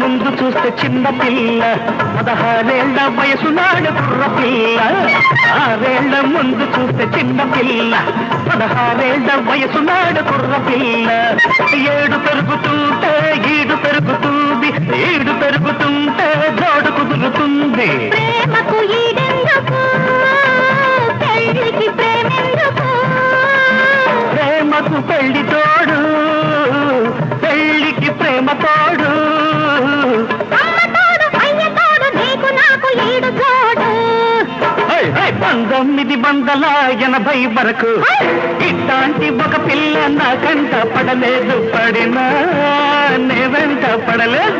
ముందు చూస్తే చిన్న పిల్ల 16 వయసు నాడు కుర్ర పిల్ల 6 ముందు చూస్తే చిన్న పిల్ల 16 వయసు నాడు కుర్ర పిల్ల 7 పెరుగుతుంటే ఈడు పెరుగుతుంది ఈడు పెరుగుతుంటే జోడు కుదురుతుంది ప్రేమకు ఈడెందుకు పెళ్లికి ప్రేమెందుకు ప్రేమకు పెళ్లి తోడు పెళ్లికి ప్రేమ తోడు అమ్మ తోడు అయ్య తోడు నీకు నాకు ఈడు తోడు 1980 వరకు ఇట్లాంటి ఒక పిల్ల నా కంట పడలేదు పడినా నే వెంట పడలేదు